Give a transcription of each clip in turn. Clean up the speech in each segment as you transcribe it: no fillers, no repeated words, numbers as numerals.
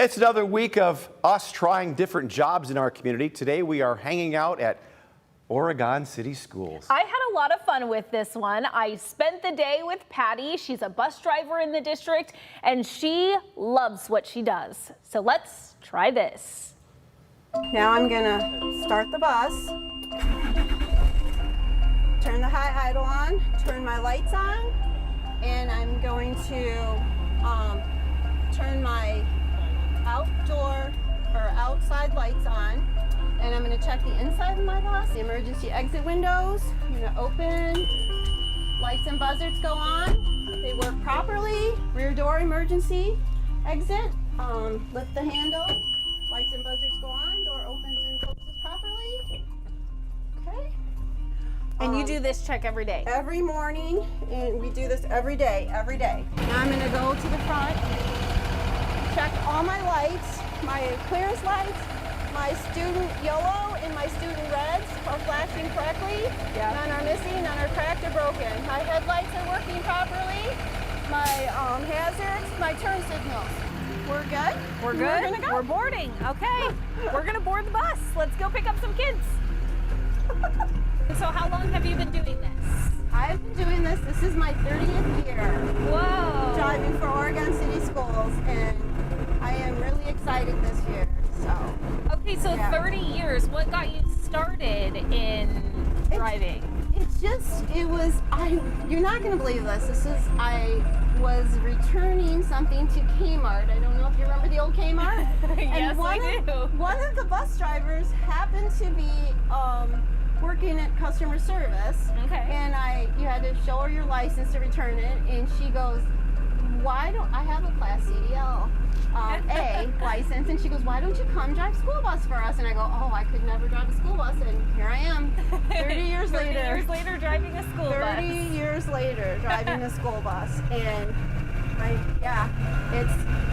It's another week of us trying different jobs in our community. Today we are hanging out at Oregon City Schools. I had a lot of fun with this one. I spent the day with Patti. She's a bus driver in the district and she loves what she does. So let's try this. Now I'm gonna start the bus, turn the high idle on, turn my lights on, and I'm going to turn my outdoor or outside lights on, and I'm going to check the inside of my bus, the emergency exit windows. I'm going to open, lights and buzzards go on, they work properly. Rear door emergency exit, lift the handle, lights and buzzards go on, door opens and closes properly. Okay. And you do this check every day? Every morning, and we do this every day. Now I'm going to go to the front, check all my lights, my clearance lights, my student yellow and my student reds are flashing correctly. Yeah. None are missing, none are cracked or broken. My headlights are working properly. My hazards, my turn signals. We're good? We're good? We're gonna go. We're boarding. Okay. We're going to board the bus. Let's go pick up some kids. So how long have you been doing this? I've been doing this. This is my 30th year. Whoa. Driving for Oregon City Schools, and I am really excited this year. So. Okay, so yeah. 30 years. What got you started in driving? You're not going to believe this. I was returning something to Kmart. I don't know if you remember the old Kmart. Yes, I do. One of the bus drivers happened to be working at customer service. Okay. And you had to show her your license to return it, and she goes, why don't I have a Class CDL A license? And she goes, why don't you come drive school bus for us? And I go, oh, I could never drive a school bus, and here I am, 30 years 30 later. years later driving a school bus. 30 years later driving a school bus, and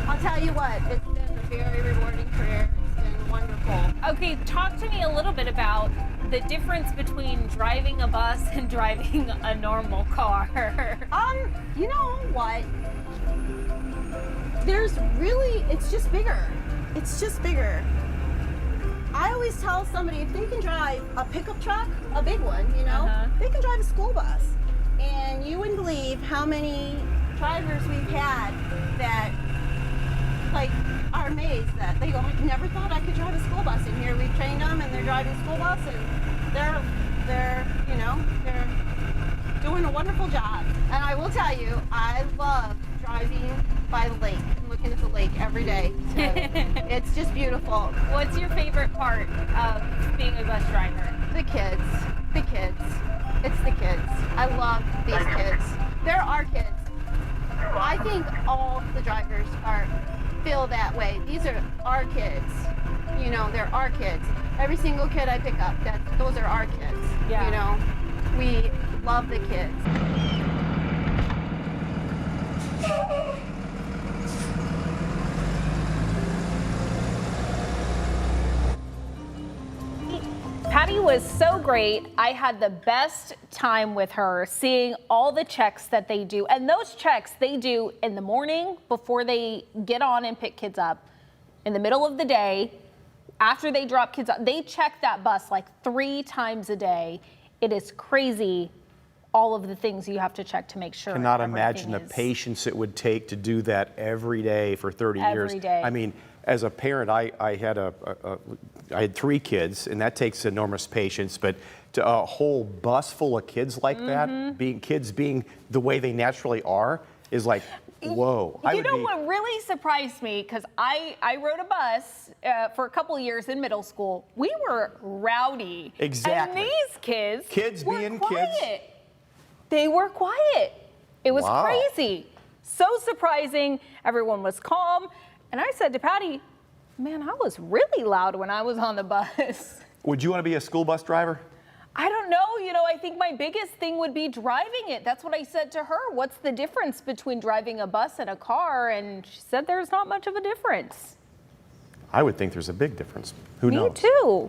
I'll tell you what, it's been a very rewarding career. It's been wonderful. Okay, talk to me a little bit about the difference between driving a bus and driving a normal car. You know what? It's just bigger. It's just bigger. I always tell somebody if they can drive a pickup truck, a big one, they can drive a school bus. And you wouldn't believe how many drivers we've had that are amazed that they go, I never thought I could drive a school bus. And here we've trained them, and they're driving a school bus, and they're doing a wonderful job. And I will tell you, I love driving by the lake and looking at the lake every day. So it's just beautiful. What's your favorite part of being a bus driver? The kids. It's the kids. I love these kids. They're our kids. I think all the drivers feel that way. These are our kids. They're our kids. Every single kid I pick up, those are our kids. Yeah. We love the kids. Patti was so great. I had the best time with her, seeing all the checks that they do. And those checks they do in the morning before they get on and pick kids up, in the middle of the day, after they drop kids off. They check that bus like 3 times a day. It is crazy, all of the things you have to check to make sure. Cannot imagine the patience it would take to do that every day for 30 years. Every day. I mean, as a parent, I had 3 kids, and that takes enormous patience. But to a whole bus full of kids like that, being the way they naturally are, is like, whoa. You know what really surprised me, because I rode a bus for a couple of years in middle school. We were rowdy. Exactly. And these kids were being quiet. kids. They were quiet. It was crazy. So surprising. Everyone was calm. And I said to Patti, man, I was really loud when I was on the bus. Would you want to be a school bus driver? I don't know. I think my biggest thing would be driving it. That's what I said to her. What's the difference between driving a bus and a car? And she said there's not much of a difference. I would think there's a big difference. Who knows? Me too.